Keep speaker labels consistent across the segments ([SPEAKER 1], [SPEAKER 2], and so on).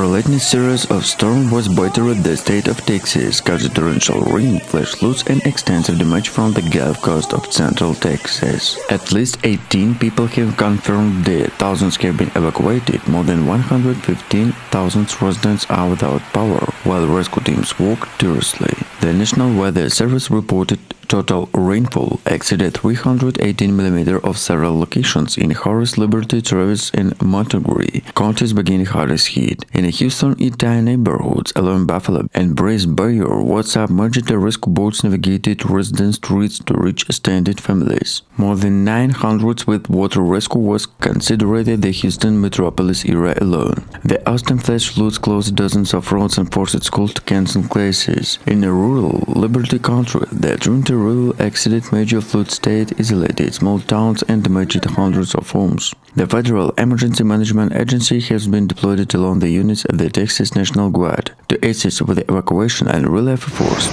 [SPEAKER 1] relentless series of storms was battered the state of Texas, causing torrential rain, flash floods, and extensive damage from the Gulf Coast of central Texas. At least 18 people have confirmed dead, thousands have been evacuated, more than 115,000 residents are without power, while rescue teams work tirelessly. The National Weather Service reported total rainfall exceeded 318 mm of several locations in Harris, Liberty, Travis, and Montgomery counties beginning hardest hit. In the Houston entire neighborhoods along Buffalo and Brays, Bayou was submerged. The rescue boats navigated resident streets to reach stranded families. More than 900 with water rescue was considered the Houston metropolis area alone. The Austin flash floods closed dozens of roads and forced schools to cancel classes. In a rural Liberty country, the torrential exceeded major flood state, isolated small towns, and damaged hundreds of homes. The Federal Emergency Management Agency has been deployed along the units of the Texas National Guard to assist with the evacuation and relief efforts.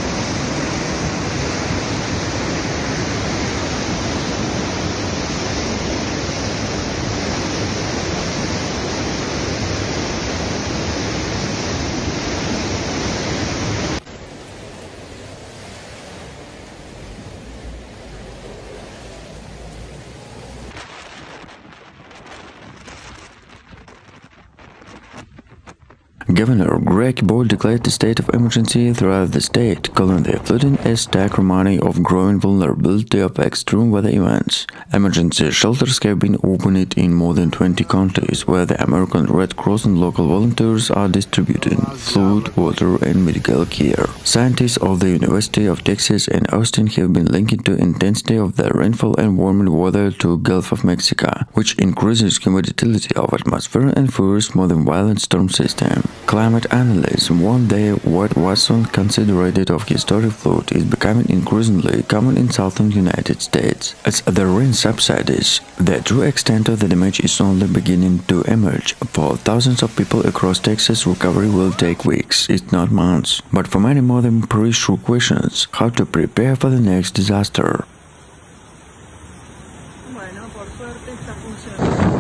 [SPEAKER 1] Governor Greg Abbott declared a state of emergency throughout the state, calling the flooding a stark reminder of growing vulnerability of extreme weather events. Emergency shelters have been opened in more than 20 countries, where the American Red Cross and local volunteers are distributing food, water, and medical care. Scientists of the University of Texas and Austin have been linked to intensity of the rainfall and warmer weather to Gulf of Mexico, which increases humidity of atmosphere and fuels more than violent storm system. Climate analysts warn that what was once considered of historic flood is becoming increasingly common in southern United States. As the rain subsides, the true extent of the damage is only beginning to emerge. For thousands of people across Texas, recovery will take weeks, if not months. But for many more than pressure questions, how to prepare for the next disaster.
[SPEAKER 2] Bueno, por suerte está funcionando.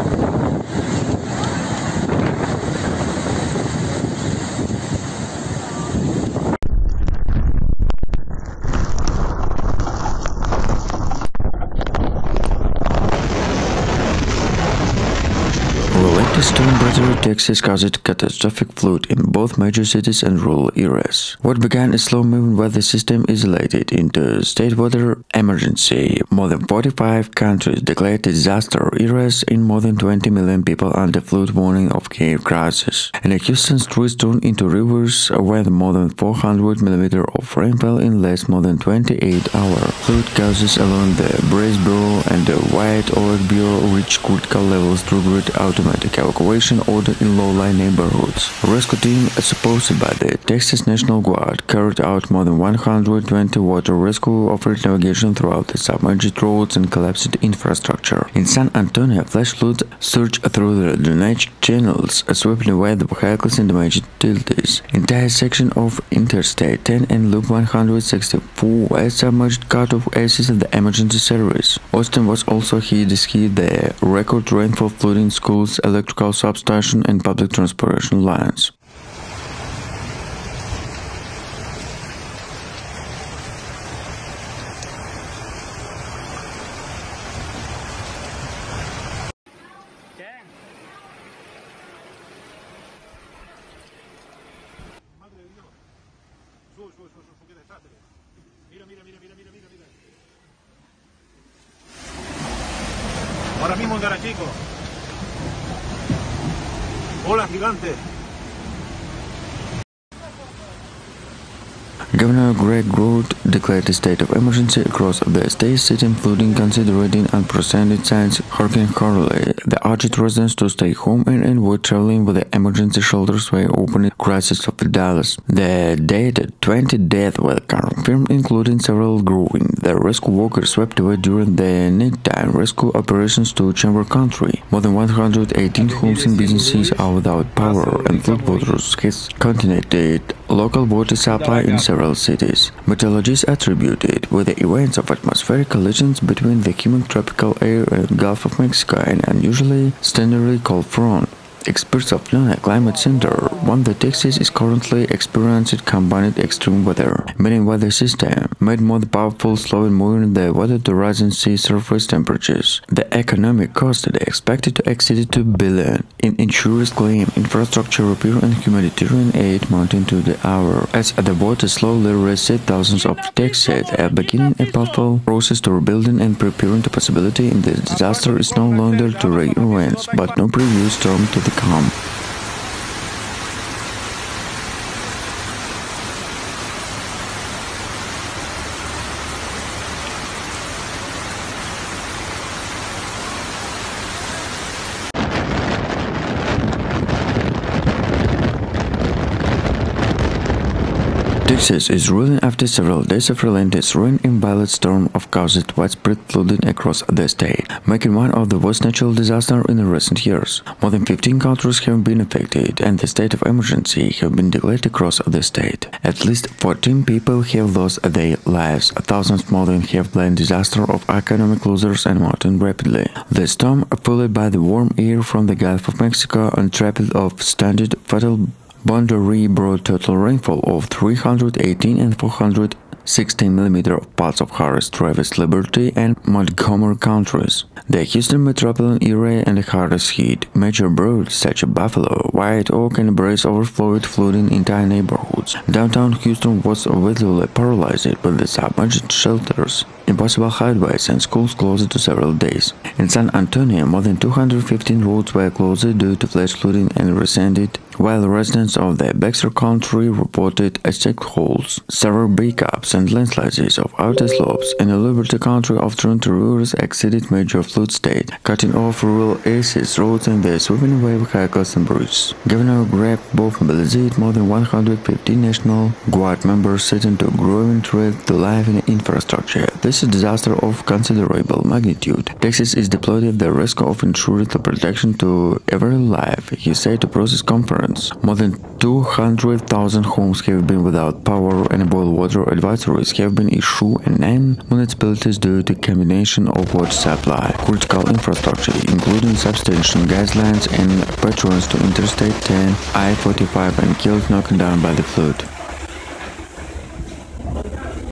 [SPEAKER 1] The storm battered Texas caused catastrophic flood in both major cities and rural areas. What began a slow-moving weather system isolated into state weather emergency. More than 45 countries declared disaster areas in more than 20 million people under flood warning of care crisis. And the Houston streets turned into rivers with more than 400 mm of rainfall in less more than 28 hours. Flood causes along the Brays Bureau and the White Oak Bureau reached critical levels, triggered automatic evacuation order in low-lying neighborhoods. A rescue team, supported by the Texas National Guard, carried out more than 120 water rescue, offered navigation throughout the submerged roads and collapsed infrastructure. In San Antonio, flash floods surged through the drainage channels, sweeping away the vehicles and damaged utilities. Entire section of Interstate 10 and Loop 164 were submerged, cut off access of the emergency service. Austin was also hit the record rainfall, flooding schools, electrical substation, and public transportation lines.
[SPEAKER 3] Ahora mismo en Garachico. Hola, gigante.
[SPEAKER 1] Governor Greg Abbott declared a state of emergency across the state city, including considering unprecedented signs. Hurricane Harley, the urged residents to stay home and avoid traveling, with the emergency shelters were opened. Crisis of Dallas. The data 20 deaths were confirmed, including several growing. The rescue workers swept away during the nighttime rescue operations to Chamber Country. More than 118 homes and businesses are without power, and floodwaters has contaminated local water supply in several cities. Meteorologists attributed with the events of atmospheric collisions between the humid tropical air and Gulf of Mexico an unusually standardly cold front. Experts of Lunar Climate Center warn that Texas is currently experiencing combined extreme weather, meaning weather system made more powerful, slowing moving the water to rising sea surface temperatures. The economic cost is expected to exceed $2 billion in insurance claim, infrastructure repair, and humanitarian aid mounting to the hour. As the water slowly reset, thousands of Texans are beginning a painful process to rebuilding and preparing the possibility in the disaster is no longer to rains, but no previous storm to the calm. Texas is reeling after several days of relentless rain and violent storm have caused widespread flooding across the state, making one of the worst natural disasters in recent years. More than 15 countries have been affected, and the state of emergency have been declared across the state. At least 14 people have lost their lives. Thousands more than have blamed disaster of economic losers and mounting rapidly. The storm, fueled by the warm air from the Gulf of Mexico and trapped of standard fatal boundary, brought total rainfall of 318 and 416 mm of parts of Harris, Travis, Liberty, and Montgomery counties. The Houston metropolitan area and the hardest hit major boroughs such as Buffalo, White Oak, and Brays overflowed, flooding entire neighborhoods. Downtown Houston was virtually paralyzed with the submerged shelters, impossible highways, and schools closed to several days. In San Antonio, more than 215 roads were closed due to flash flooding and rescinded, while residents of the Baxter Country reported sinkholes, severe breakups, and landslides of outer slopes. In the Liberty Country of Torrential rivers exceeded major flood state, cutting off rural access roads and the sweeping away vehicles and bridges. Governor Greg Both mobilized more than 150 National Guard members setting to growing threat to life and infrastructure. This is a disaster of considerable magnitude. Texas is deployed at the risk of ensuring the protection to every life, he said to Process Conference. More than 200,000 homes have been without power, and boil water advisories have been issued in 9 municipalities due to combination of water supply, critical infrastructure, including substation, gas lines, and patrons to Interstate 10, I-45, and killed knocked down by the flood.